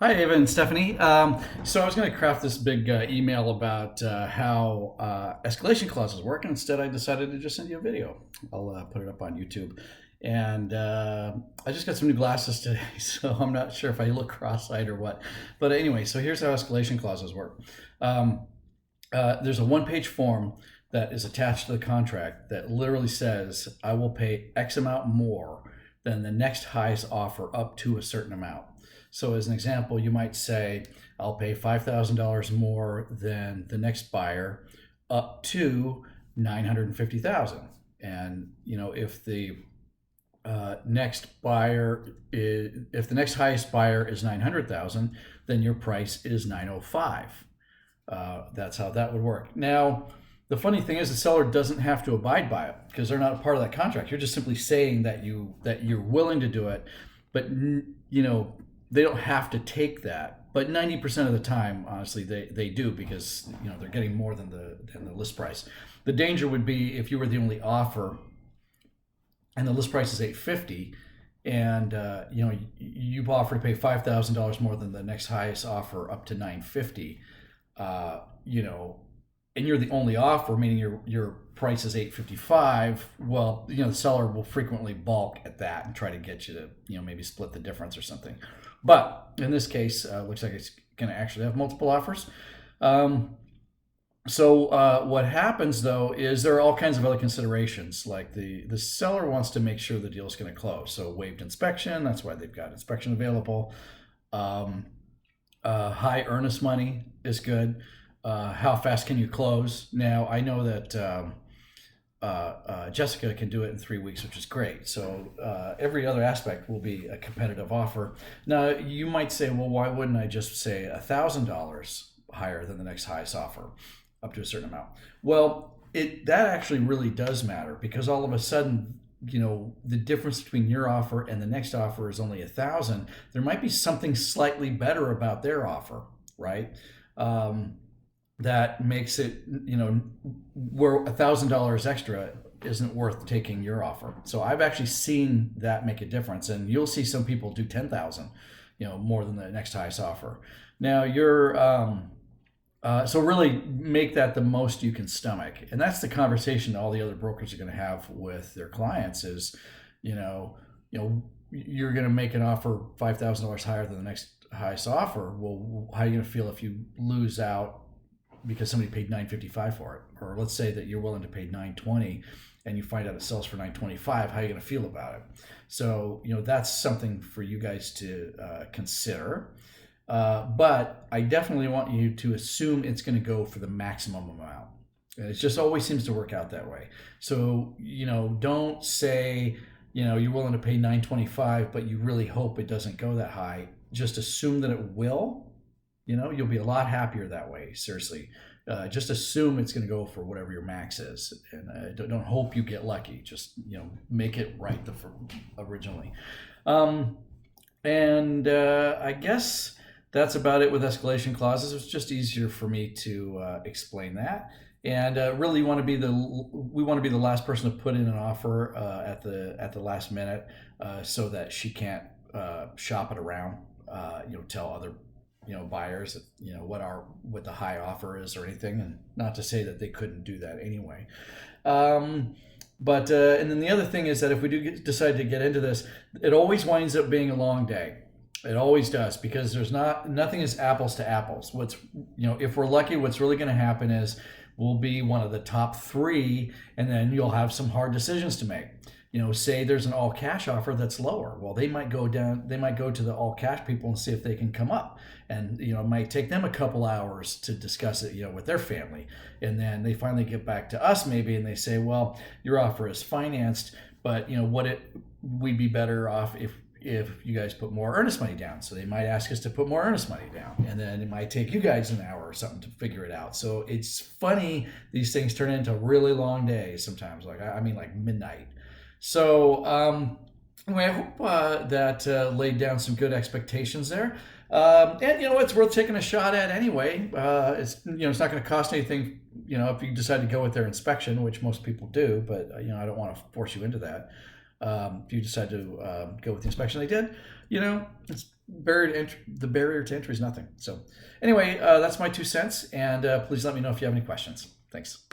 Hi, Ava and Stephanie. So I was going to craft this big email about how escalation clauses work, and instead I decided to just send you a video. I'll put it up on YouTube. And I just got some new glasses today, so I'm not sure if I look cross-eyed or what. But anyway, so here's how escalation clauses work. Um, there's a one-page form that is attached to the contract that literally says, I will pay X amount more than the next highest offer up to a certain amount. So as an example, you might say, I'll pay $5,000 more than the next buyer up to 950,000. And if the if the next highest buyer is 900,000, then your price is 905. That's how that would work. Now, the funny thing is, the seller doesn't have to abide by it because they're not a part of that contract. You're just simply saying that you're willing to do it, but they don't have to take that. But 90% of the time, honestly, they do because they're getting more than the list price. The danger would be if you were the only offer and the list price is 850, and you offer to pay $5,000 more than the next highest offer up to 950. And you're the only offer, meaning your price is 855. Well, the seller will frequently balk at that and try to get you to maybe split the difference or something. But in this case, looks like it's going to actually have multiple offers. So what happens though is there are all kinds of other considerations. Like the seller wants to make sure the deal is going to close. So waived inspection, that's why they've got inspection available. High earnest money is good. How fast can you close? Now, I know that Jessica can do it in 3 weeks, which is great. So every other aspect will be a competitive offer. Now, you might say, well, why wouldn't I just say $1,000 higher than the next highest offer up to a certain amount? Well, that actually really does matter because all of a sudden, the difference between your offer and the next offer is only 1,000. There might be something slightly better about their offer, right? That makes it, where $1,000 extra isn't worth taking your offer. So I've actually seen that make a difference, and you'll see some people do 10,000, more than the next highest offer. Now so really make that the most you can stomach, and that's the conversation all the other brokers are going to have with their clients. Is, you're going to make an offer $5,000 higher than the next highest offer. Well, how are you going to feel if you lose out because somebody paid $955 for it? Or let's say that you're willing to pay $920 and you find out it sells for $925. How are you going to feel about it? So that's something for you guys to consider. But I definitely want you to assume it's going to go for the maximum amount. And it just always seems to work out that way. So don't say you're willing to pay $925, but you really hope it doesn't go that high. Just assume that it will. You'll be a lot happier that way. Seriously, just assume it's going to go for whatever your max is, and don't hope you get lucky. Just make it right originally. And I guess that's about it with escalation clauses. It's just easier for me to explain that. And really, we want to be the last person to put in an offer at the last minute, so that she can't shop it around. Tell other buyers what the high offer is or anything, and not to say that they couldn't do that anyway. But and then the other thing is that if we do decide to get into this, it always winds up being a long day. It always does, because nothing is apples to apples. If we're lucky, what's really going to happen is we'll be one of the top three, and then you'll have some hard decisions to make. Say there's an all cash offer that's lower. Well, they might go to the all cash people and see if they can come up. And, it might take them a couple hours to discuss it, with their family. And then they finally get back to us maybe, and they say, well, your offer is financed, but, we'd be better off if you guys put more earnest money down. So they might ask us to put more earnest money down, and then it might take you guys an hour or something to figure it out. So it's funny, these things turn into really long days sometimes, like midnight. So anyway, I hope that laid down some good expectations there. And it's worth taking a shot at anyway. It's not going to cost anything. If you decide to go with their inspection, which most people do, but I don't want to force you into that. If you decide to go with the inspection they did, it's The barrier to entry is nothing. So anyway, that's my 2 cents, and please let me know if you have any questions. Thanks.